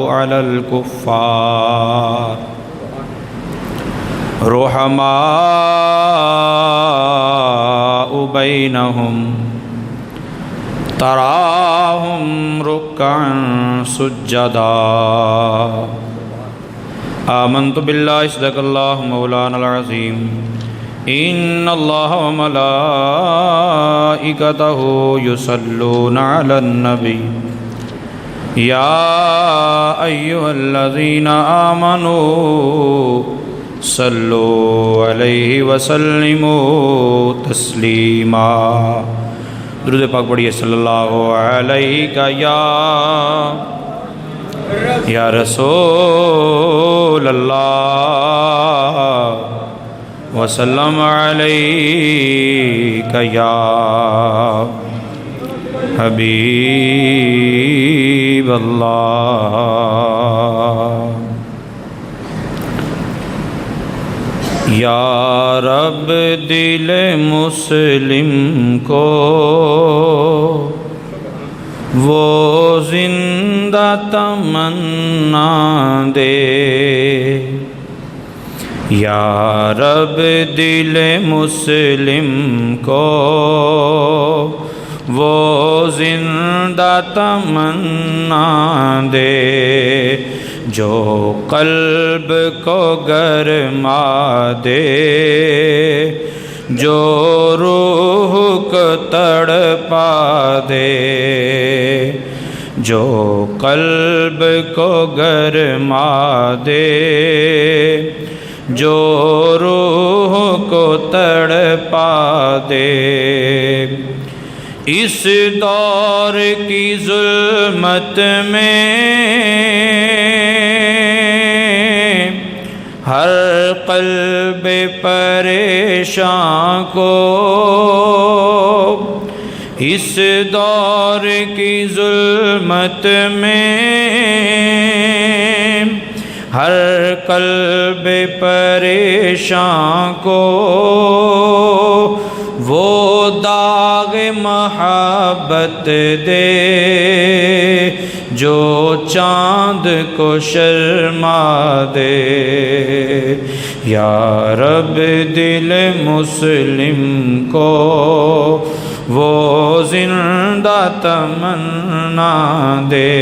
على الكفار رحماء بينهم تراهم ركعا سجدا آمنت بالله صدق الله مولانا العظيم إن الله وملائكته يصلون على النبي يا أيها الذين آمنوا صلوا عليه وسلموا تسلیما۔ درود پاک پڑھیے صلی اللہ علیہ یا رسول اللہ وسلم علیک یا حبیب اللہ۔ یا رب دل مسلم کو وہ زندہ تمنا دے، یا رب دل مسلم کو وہ زندہ تمنا دے، جو قلب کو گرما دے، جو روح کو تڑپا دے، جو قلب کو گرما دے، جو روح کو تڑپا دے۔ اس دور کی ظلمت میں ہر قلب پریشان کو، اس دور کی ظلمت میں ہر قلب پریشان کو وہ داغ محبت دے، جو چاند کو شرما دے۔ یا رب دل مسلم کو وہ زندہ تمنا دے،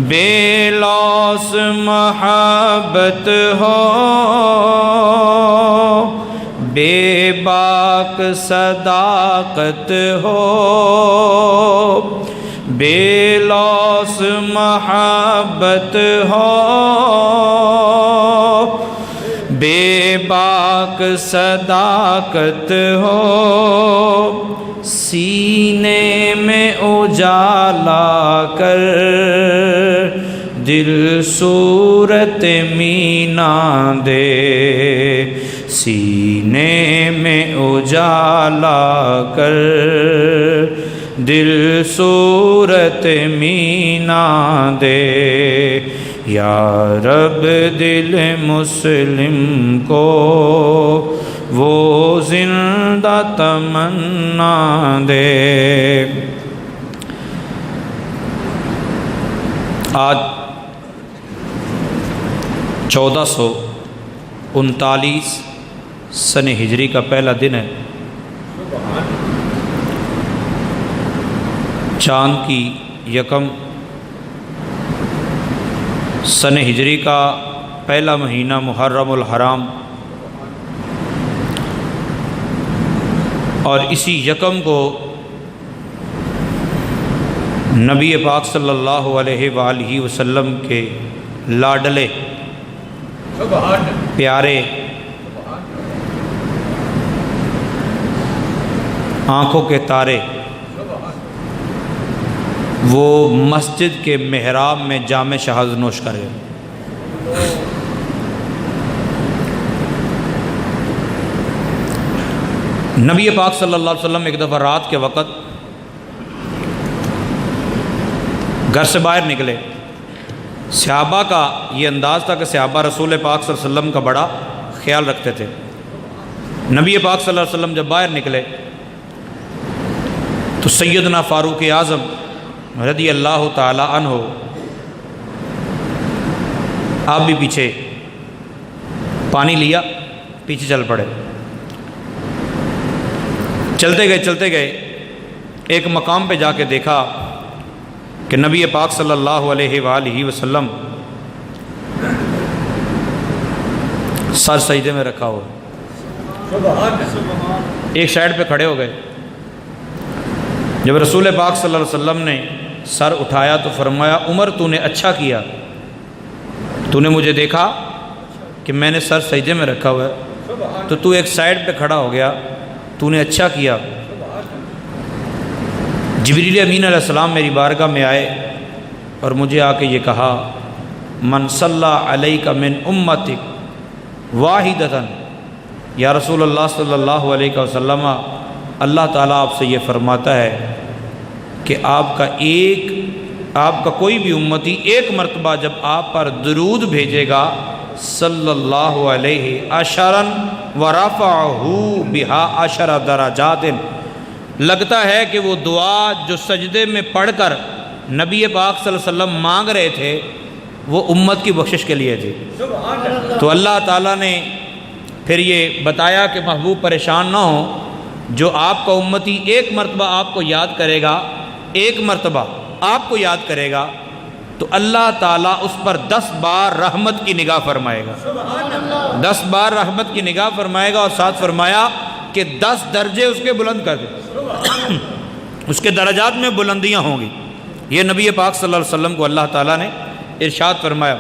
بے لوث محبت ہو، بے باک صداقت ہو، بے لوث محبت ہو، بے باک صداقت ہو، سینے میں اجالا کر دل صورت مینا دے، سینے میں اجالا کر دل صورت مینا دے۔ یا رب دل مسلم کو وہ زندہ تمنا دے۔ آج 1439 سن ہجری کا پہلا دن ہے۔ چاند کی یکم، سن ہجری کا پہلا مہینہ محرم الحرام، اور اسی یکم کو نبی پاک صلی اللہ علیہ وآلہ وسلم کے لاڈلے پیارے آنکھوں کے تارے وہ مسجد کے محراب میں جام شہادت نوش کرے۔ نبی پاک صلی اللہ علیہ وسلم ایک دفعہ رات کے وقت گھر سے باہر نکلے۔ صحابہ کا یہ انداز تھا کہ صحابہ رسول پاک صلی اللہ علیہ وسلم کا بڑا خیال رکھتے تھے۔ نبی پاک صلی اللہ علیہ وسلم جب باہر نکلے تو سیدنا فاروق اعظم رضی اللہ تعالی عنہ آپ بھی پیچھے پانی لیا، پیچھے چل پڑے۔ چلتے گئے ایک مقام پہ جا کے دیکھا کہ نبی پاک صلی اللہ علیہ وآلہ وسلم سر سجدے میں رکھا ہوا، ایک سائڈ پہ کھڑے ہو گئے۔ جب رسول پاک صلی اللہ علیہ وسلم نے سر اٹھایا تو فرمایا عمر تو نے اچھا کیا، تو نے مجھے دیکھا کہ میں نے سر سجدے میں رکھا ہوا ہے تو تو ایک سائڈ پہ کھڑا ہو گیا، تو نے اچھا کیا۔ جبریل امین علیہ السلام میری بارگاہ میں آئے اور مجھے آ کے یہ کہا من صلی علیک من امتک واحدۃ، یا رسول اللہ صلی اللہ علیہ وسلم، اللہ تعالیٰ آپ سے یہ فرماتا ہے کہ آپ کا کوئی بھی امتی ایک مرتبہ جب آپ پر درود بھیجے گا صلی اللہ علیہ عشرن ورفعہ بہا عشر درجات، لگتا ہے کہ وہ دعا جو سجدے میں پڑھ کر نبی پاک صلی اللہ علیہ وسلم مانگ رہے تھے وہ امت کی بخشش کے لیے تھی۔ تو اللہ تعالیٰ نے پھر یہ بتایا کہ محبوب پریشان نہ ہو، جو آپ کا امتی ایک مرتبہ آپ کو یاد کرے گا، ایک مرتبہ آپ کو یاد کرے گا تو اللہ تعالیٰ اس پر 10 بار رحمت کی نگاہ فرمائے گا، 10 بار رحمت کی نگاہ فرمائے گا، اور ساتھ فرمایا کہ 10 درجے اس کے بلند کر دے، اس کے درجات میں بلندیاں ہوں گی۔ یہ نبی پاک صلی اللہ علیہ وسلم کو اللہ تعالیٰ نے ارشاد فرمایا۔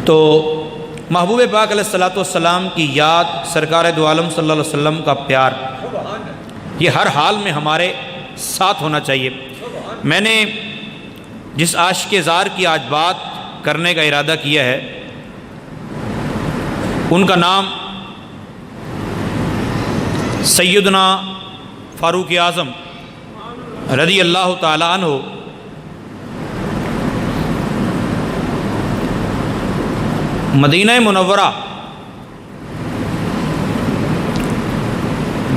تو محبوب پاک علیہ الصلوۃ والسلام کی یاد، سرکار دو عالم صلی اللہ علیہ وسلم کا پیار، یہ ہر حال میں ہمارے ساتھ ہونا چاہیے۔ میں نے جس عاشق زار کی آج بات کرنے کا ارادہ کیا ہے ان کا نام سیدنا فاروق اعظم رضی اللہ تعالی عنہ مدینہ منورہ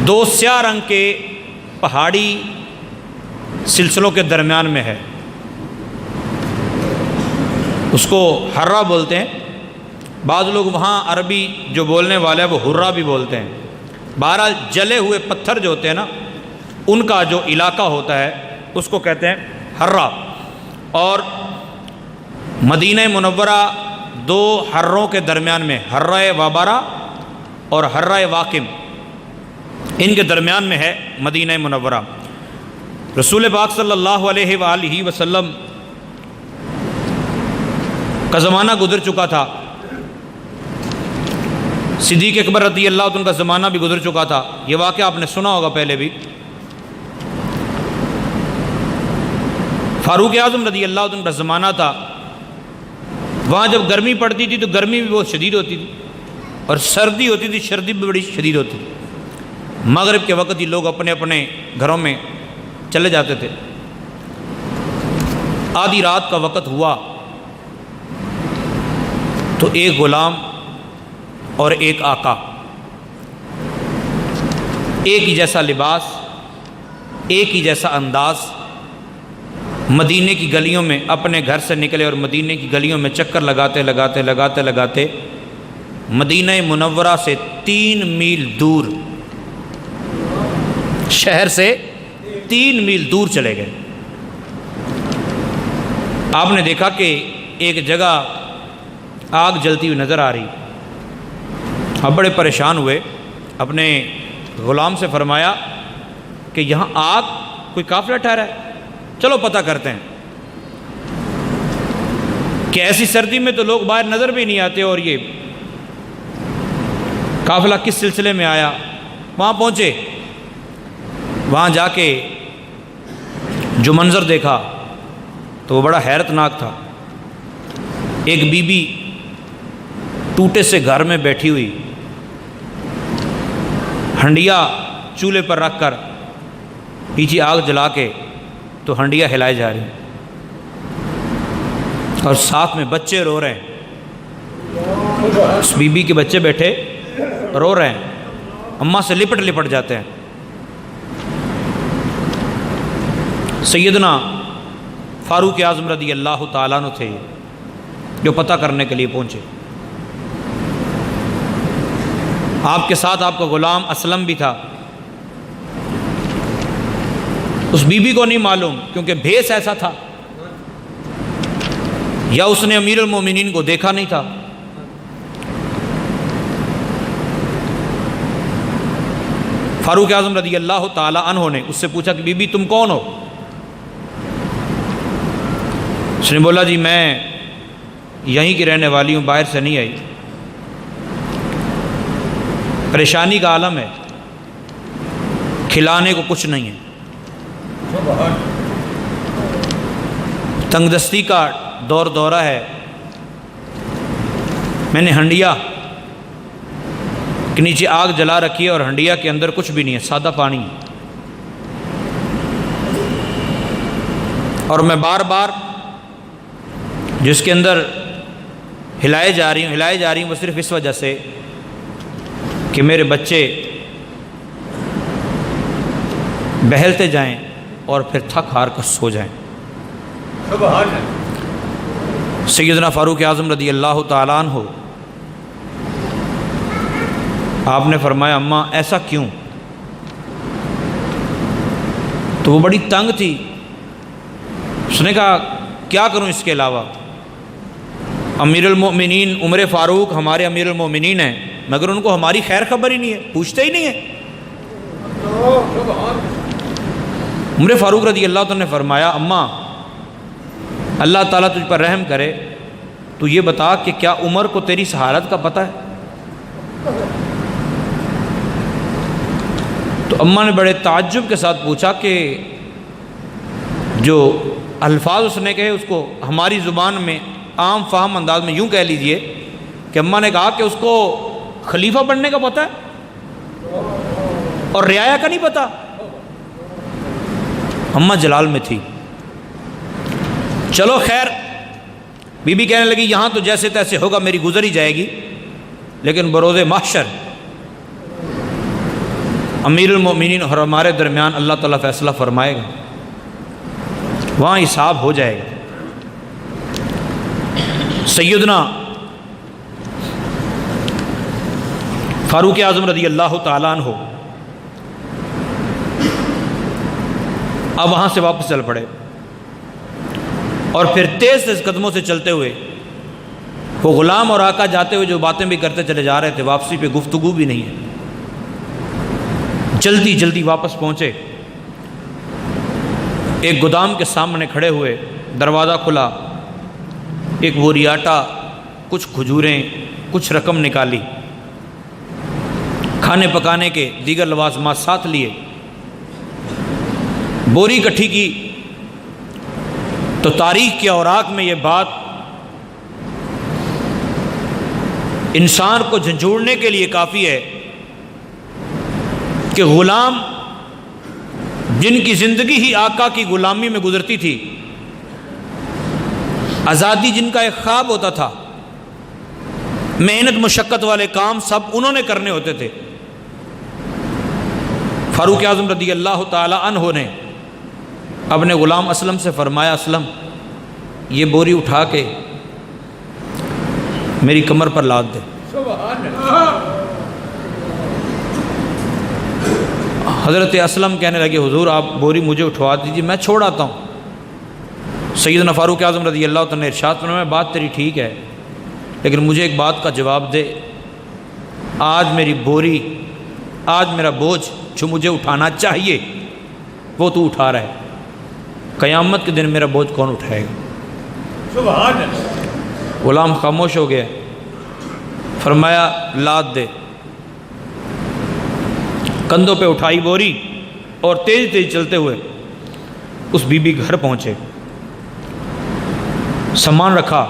2 سیاہ رنگ کے پہاڑی سلسلوں کے درمیان میں ہے، اس کو ہرہ بولتے ہیں، بعض لوگ وہاں عربی جو بولنے والے ہیں وہ ہرہ بھی بولتے ہیں۔ بہرحال جلے ہوئے پتھر جو ہوتے ہیں نا ان کا جو علاقہ ہوتا ہے اس کو کہتے ہیں ہرہ۔ اور مدینہ منورہ 2 ہروں کے درمیان میں، ہرہ وابارہ اور ہرہ واقم، ان کے درمیان میں ہے مدینہ منورہ۔ رسول پاک صلی اللہ علیہ وآلہ وسلم کا زمانہ گزر چکا تھا، صدیق اکبر رضی اللہ عنہ کا زمانہ بھی گزر چکا تھا، یہ واقعہ آپ نے سنا ہوگا پہلے بھی۔ فاروق اعظم رضی اللہ عنہ کا زمانہ تھا، وہاں جب گرمی پڑتی تھی تو گرمی بھی بہت شدید ہوتی تھی، اور سردی ہوتی تھی، سردی بھی بڑی شدید ہوتی تھی۔ مغرب کے وقت ہی لوگ اپنے اپنے گھروں میں چلے جاتے تھے۔ آدھی رات کا وقت ہوا تو ایک غلام اور ایک آقا، ایک ہی جیسا لباس، ایک ہی جیسا انداز، مدینے کی گلیوں میں اپنے گھر سے نکلے اور مدینے کی گلیوں میں چکر لگاتے مدینہ منورہ سے 3 میل دور، شہر سے 3 میل دور چلے گئے۔ آپ نے دیکھا کہ ایک جگہ آگ جلتی ہوئی نظر آ رہی، اب بڑے پریشان ہوئے، اپنے غلام سے فرمایا کہ یہاں آگ کوئی قافلہ ٹھہرا ہے، چلو پتہ کرتے ہیں کہ ایسی سردی میں تو لوگ باہر نظر بھی نہیں آتے، اور یہ قافلہ کس سلسلے میں آیا۔ وہاں پہنچے، وہاں جا کے جو منظر دیکھا تو وہ بڑا حیرت ناک تھا۔ ایک بی بی ٹوٹے سے گھر میں بیٹھی ہوئی، ہنڈیا چولہے پر رکھ کر پیچھے آگ جلا کے تو ہنڈیا ہلائے جا رہی، اور ساتھ میں بچے رو رہے ہیں۔ اس بی بی کے بچے بیٹھے رو رہے ہیں، اماں سے لپٹ جاتے ہیں۔ سیدنا فاروق اعظم رضی اللہ تعالیٰ عنہ تھے، جو پتہ کرنے کے لیے پہنچے۔ آپ کے ساتھ آپ کا غلام اسلم بھی تھا۔ اس بی بی کو نہیں معلوم، کیونکہ بھیس ایسا تھا، یا اس نے امیر المومنین کو دیکھا نہیں تھا۔ فاروق اعظم رضی اللہ تعالی عنہ نے اس سے پوچھا کہ بی بی تم کون ہو؟ اس نے بولا جی میں یہیں کی رہنے والی ہوں، باہر سے نہیں آئی، پریشانی کا عالم ہے، کھلانے کو کچھ نہیں ہے، تنگ دستی کا دور دورہ ہے، میں نے ہنڈیا کے نیچے آگ جلا رکھی ہے اور ہنڈیا کے اندر کچھ بھی نہیں ہے، سادہ پانی ہے، اور میں بار بار جس کے اندر ہلائے جا رہی ہوں وہ صرف اس وجہ سے کہ میرے بچے بہلتے جائیں اور پھر تھک ہار کر سو جائیں۔ سیدنا فاروق اعظم رضی اللہ تعالیٰ عنہ آپ نے فرمایا اماں ایسا کیوں؟ تو وہ بڑی تنگ تھی، اس نے کہا کیا کروں اس کے علاوہ، امیر المؤمنین عمر فاروق ہمارے امیر المؤمنین ہیں، مگر ان کو ہماری خیر خبر ہی نہیں ہے، پوچھتے ہی نہیں ہیں۔ عمر فاروق رضی اللہ عنہ نے فرمایا اماں اللہ تعالیٰ تجھ پر رحم کرے، تو یہ بتا کہ کیا عمر کو تیری سہارت کا پتہ ہے؟ تو اماں نے بڑے تعجب کے ساتھ پوچھا کہ جو الفاظ اس نے کہے اس کو ہماری زبان میں عام فہم انداز میں یوں کہہ لیجئے کہ اماں نے کہا کہ اس کو خلیفہ بننے کا پتہ ہے اور رعایا کا نہیں پتہ۔ اماں جلال میں تھی۔ چلو خیر، بی بی کہنے لگی یہاں تو جیسے تیسے ہوگا، میری گزر ہی جائے گی، لیکن بروز محشر امیر المؤمنین اور ہمارے درمیان اللہ تعالیٰ فیصلہ فرمائے گا، وہاں حساب ہو جائے گا۔ سیدنا فاروق اعظم رضی اللہ تعالیٰ عنہ اب وہاں سے واپس چل پڑے، اور پھر تیز تیز قدموں سے چلتے ہوئے وہ غلام اور آقا جاتے ہوئے جو باتیں بھی کرتے چلے جا رہے تھے، واپسی پہ گفتگو بھی نہیں ہے، جلدی جلدی واپس پہنچے۔ ایک گودام کے سامنے کھڑے ہوئے، دروازہ کھلا، ایک بوری آٹا، کچھ کھجوریں، کچھ رقم نکالی، کھانے پکانے کے دیگر لوازمات ساتھ لیے، بوری اکٹھی کی تو تاریخ کے اوراق میں یہ بات انسان کو جھنجھوڑنے کے لیے کافی ہے کہ غلام جن کی زندگی ہی آقا کی غلامی میں گزرتی تھی، آزادی جن کا ایک خواب ہوتا تھا، محنت مشقت والے کام سب انہوں نے کرنے ہوتے تھے، فاروق اعظم رضی اللہ تعالی عنہ نے اپنے غلام اسلم سے فرمایا اسلم یہ بوری اٹھا کے میری کمر پر لاد دے۔ حضرت اسلم کہنے لگے حضور آپ بوری مجھے اٹھوا دیجیے، میں چھوڑ آتا ہوں۔ سیدنا فاروق اعظم رضی اللہ عنہ نے ارشاد فرمایا بات تیری ٹھیک ہے، لیکن مجھے ایک بات کا جواب دے، آج میری بوری، آج میرا بوجھ جو مجھے اٹھانا چاہیے وہ تو اٹھا رہا ہے، قیامت کے دن میرا بوجھ کون اٹھائے گا؟ سبحان اللہ۔ غلام خاموش ہو گیا، فرمایا لاد دے۔ کندھوں پہ اٹھائی بوری اور تیز تیز چلتے ہوئے اس بی بی گھر پہنچے، سامان رکھا،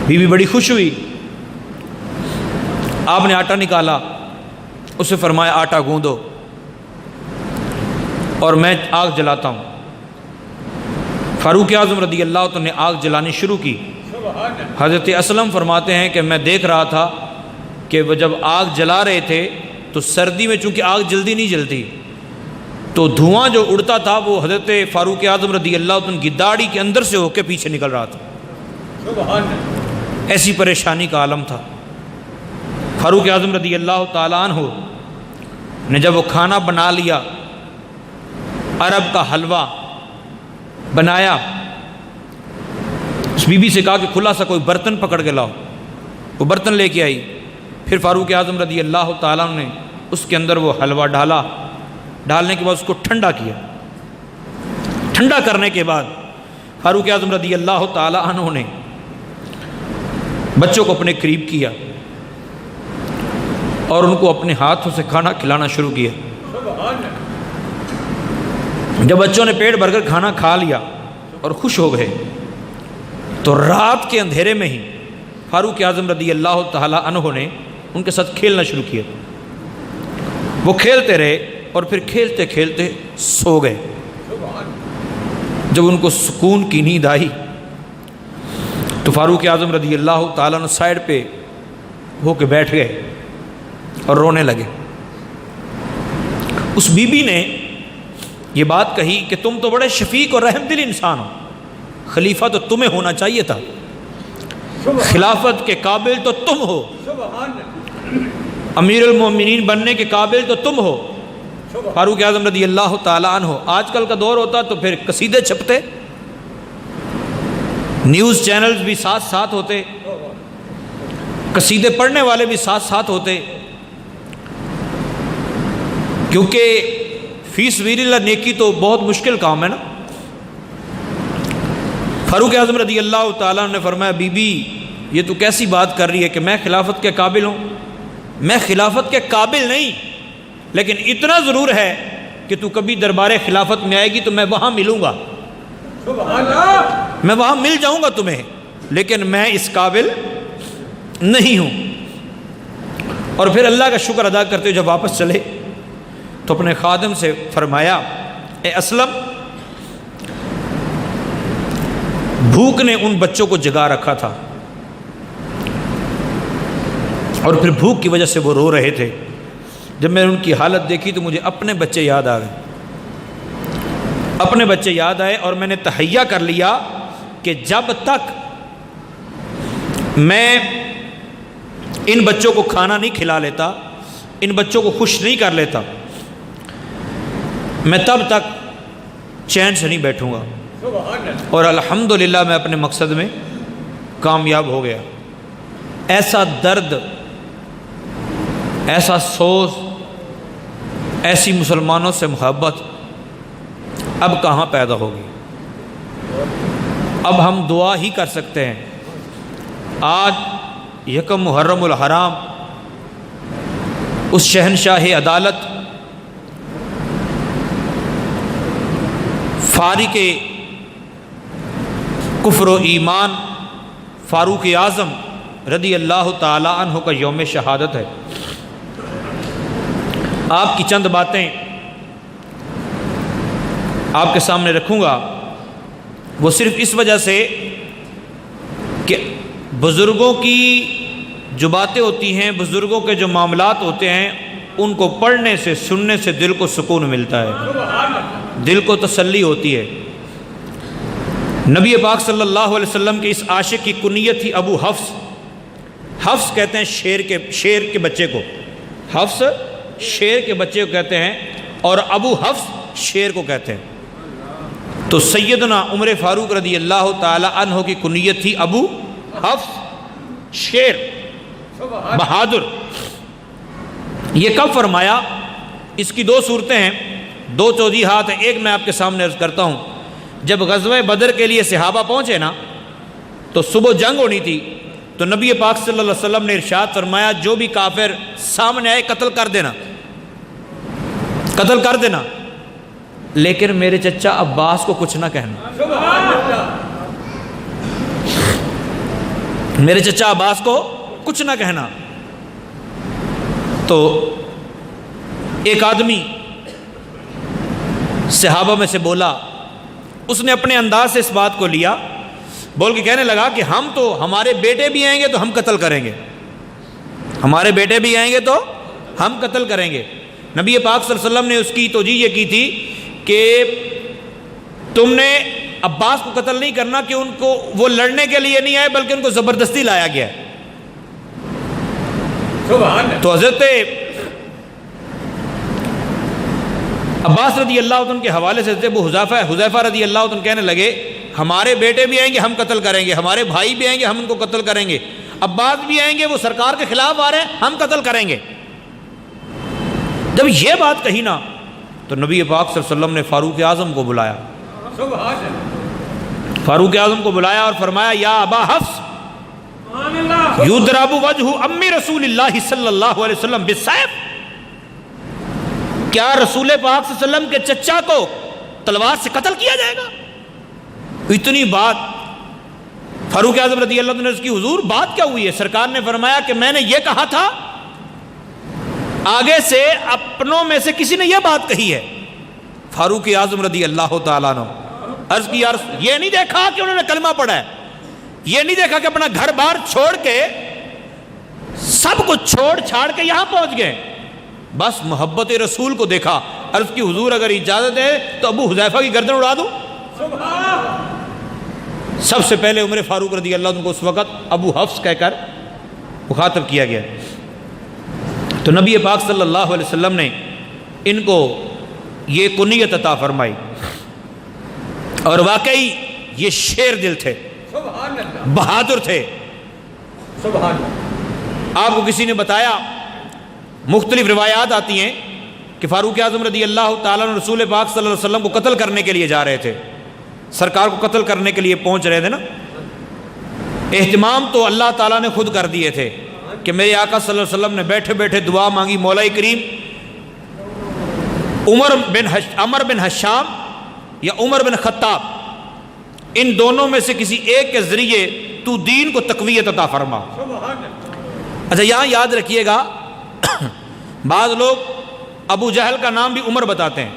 بی بی بڑی خوش ہوئی، آپ نے آٹا نکالا، اسے فرمایا آٹا گوندو اور میں آگ جلاتا ہوں۔ فاروق اعظم رضی اللہ عنہ نے آگ جلانی شروع کی۔ حضرت اسلم فرماتے ہیں کہ میں دیکھ رہا تھا کہ وہ جب آگ جلا رہے تھے تو سردی میں چونکہ آگ جلدی نہیں جلتی تو دھواں جو اڑتا تھا وہ حضرت فاروق اعظم رضی اللہ عنہ کی داڑھی کے اندر سے ہو کے پیچھے نکل رہا تھا۔ ایسی پریشانی کا عالم تھا۔ فاروق اعظم رضی اللہ تعالیٰ عنہ نے جب وہ کھانا بنا لیا، عرب کا حلوہ بنایا، اس بی بی سے کہا کہ کھلا سا کوئی برتن پکڑ کے لاؤ۔ وہ برتن لے کے آئی۔ پھر فاروق اعظم رضی اللہ تعالیٰ عنہ نے اس کے اندر وہ حلوہ ڈالا۔ ڈالنے کے بعد اس کو ٹھنڈا کیا۔ ٹھنڈا کرنے کے بعد فاروق اعظم رضی اللہ تعالیٰ عنہ نے بچوں کو اپنے قریب کیا اور ان کو اپنے ہاتھوں سے کھانا کھلانا شروع کیا۔ جب بچوں نے پیٹ بھر کر کھانا کھا لیا اور خوش ہو گئے تو رات کے اندھیرے میں ہی فاروق اعظم رضی اللہ تعالیٰ عنہ نے ان کے ساتھ کھیلنا شروع کیا۔ وہ کھیلتے رہے اور پھر کھیلتے کھیلتے سو گئے۔ جب ان کو سکون کی نیند آئی تو فاروق اعظم رضی اللہ تعالیٰ عنہ سائڈ پہ ہو کے بیٹھ گئے اور رونے لگے۔ اس بی بی نے یہ بات کہی کہ تم تو بڑے شفیق اور رحم دل انسان ہو، خلیفہ تو تمہیں ہونا چاہیے تھا، خلافت کے قابل تو تم ہو، امیر المومنین بننے کے قابل تو تم ہو۔ فاروق اعظم رضی اللہ تعالیٰ عنہ، آج کل کا دور ہوتا تو پھر قصیدے چھپتے، نیوز چینلز بھی ساتھ ساتھ ہوتے، قصیدے پڑھنے والے بھی ساتھ ساتھ ہوتے، کیونکہ فی سبیل اللہ نیکی تو بہت مشکل کام ہے نا۔ فاروق اعظم رضی اللہ تعالیٰ عنہ نے فرمایا بی بی یہ تو کیسی بات کر رہی ہے کہ میں خلافت کے قابل ہوں؟ میں خلافت کے قابل نہیں، لیکن اتنا ضرور ہے کہ تو کبھی دربار خلافت میں آئے گی تو میں وہاں ملوں گا، میں وہاں مل جاؤں گا تمہیں، لیکن میں اس قابل نہیں ہوں۔ اور پھر اللہ کا شکر ادا کرتے ہوئے جب واپس چلے تو اپنے خادم سے فرمایا اے اسلم، بھوک نے ان بچوں کو جگا رکھا تھا اور پھر بھوک کی وجہ سے وہ رو رہے تھے۔ جب میں نے ان کی حالت دیکھی تو مجھے اپنے بچے یاد آ گئے، اپنے بچے یاد آئے، اور میں نے تہیہ کر لیا کہ جب تک میں ان بچوں کو کھانا نہیں کھلا لیتا، ان بچوں کو خوش نہیں کر لیتا، میں تب تک چین سے نہیں بیٹھوں گا۔ اور الحمدللہ میں اپنے مقصد میں کامیاب ہو گیا۔ ایسا درد، ایسا سوز، ایسی مسلمانوں سے محبت اب کہاں پیدا ہوگی؟ اب ہم دعا ہی کر سکتے ہیں۔ آج یکم محرم الحرام، اس شہنشاہ عدالت، فارق کفر و ایمان فاروق اعظم رضی اللہ تعالی عنہ کا یوم شہادت ہے۔ آپ کی چند باتیں آپ کے سامنے رکھوں گا، وہ صرف اس وجہ سے کہ بزرگوں کی جو باتیں ہوتی ہیں، بزرگوں کے جو معاملات ہوتے ہیں، ان کو پڑھنے سے، سننے سے دل کو سکون ملتا ہے، دل کو تسلی ہوتی ہے۔ نبی پاک صلی اللہ علیہ وسلم کے اس عاشق کی کنیت تھی ابو حفص۔ حفص کہتے ہیں شیر کے بچے کو، حفص شیر کے بچے کو کہتے ہیں، اور ابو حفص شیر کو کہتے ہیں۔ تو سیدنا عمر فاروق رضی اللہ تعالی عنہ کی کنیت تھی ابو حفص، شیر، بہادر۔ یہ کب فرمایا؟ اس کی دو صورتیں ہیں، دو توضیحات ہیں۔ ایک میں آپ کے سامنے عرض کرتا ہوں۔ جب غزوہ بدر کے لیے صحابہ پہنچے نا، تو صبح جنگ ہونی تھی، تو نبی پاک صلی اللہ علیہ وسلم نے ارشاد فرمایا جو بھی کافر سامنے آئے قتل کر دینا، قتل کر دینا، لیکن میرے چچا عباس کو کچھ نہ کہنا، میرے چچا عباس کو کچھ نہ کہنا۔ تو ایک آدمی صحابہ میں سے بولا، اس نے اپنے انداز سے اس بات کو لیا، بول کے کہنے لگا کہ ہم تو، ہمارے بیٹے بھی آئیں گے تو ہم قتل کریں گے، ہمارے بیٹے بھی آئیں گے تو ہم قتل کریں گے، نبی پاک صلی اللہ علیہ وسلم نے اس کی توجیہ یہ کی تھی کہ تم نے عباس کو قتل نہیں کرنا کہ ان کو وہ لڑنے کے لیے نہیں آئے بلکہ ان کو زبردستی لایا گیا ہے. تو حضرت عباس رضی اللہ عنہ کے حوالے سے حضرت ابو حذیفہ رضی اللہ عنہ کہنے لگے ہمارے بیٹے بھی آئیں گے ہم قتل کریں گے, ہمارے بھائی بھی آئیں گے ہم ان کو قتل کریں گے, عباس بھی آئیں گے وہ سرکار کے خلاف آ رہے ہیں ہم قتل کریں گے. جب یہ بات کہی نا تو نبی پاک صلی اللہ علیہ وسلم نے فاروق اعظم کو بلایا, فاروق اعظم کو بلایا اور فرمایا یا ابا حفص یضرب وجہ امی رسول اللہ صلی اللہ علیہ وسلم بالسیف, کیا رسول پاک صلی اللہ علیہ وسلم کے چچا کو تلوار سے قتل کیا جائے گا؟ اتنی بات فاروق اعظم رضی اللہ عنہ نے اس کی حضور بات کیا ہوئی ہے؟ سرکار نے فرمایا کہ میں نے یہ کہا تھا, آگے سے اپنوں میں سے کسی نے یہ بات کہی ہے. فاروق اعظم رضی اللہ تعالیٰ عنہ عرض کی یہ نہیں دیکھا کہ انہوں نے کلمہ پڑھا ہے, یہ نہیں دیکھا کہ اپنا گھر بار چھوڑ کے سب کچھ چھوڑ چھاڑ کے یہاں پہنچ گئے, بس محبت رسول کو دیکھا. عرض کی حضور اگر اجازت ہے تو ابو حذیفہ کی گردن اڑا دوں. سب سے پہلے عمر فاروق رضی اللہ عنہ کو اس وقت ابو حفص کہہ کر مخاطب کیا گیا. تو نبی پاک صلی اللہ علیہ وسلم نے ان کو یہ کنیت عطا فرمائی اور واقعی یہ شیر دل تھے, بہادر تھے. آپ کو کسی نے بتایا, مختلف روایات آتی ہیں کہ فاروق اعظم رضی اللہ تعالیٰ عنہ رسول پاک صلی اللہ علیہ وسلم کو قتل کرنے کے لیے جا رہے تھے, سرکار کو قتل کرنے کے لیے پہنچ رہے تھے نا. اہتمام تو اللہ تعالیٰ نے خود کر دیے تھے کہ میرے آقا صلی اللہ علیہ وسلم نے بیٹھے بیٹھے دعا مانگی, مولا کریم عمر بن حشام یا عمر بن خطاب ان دونوں میں سے کسی ایک کے ذریعے تو دین کو تقویت عطا فرما. اچھا یہاں یاد رکھیے گا بعض لوگ ابو جہل کا نام بھی عمر بتاتے ہیں,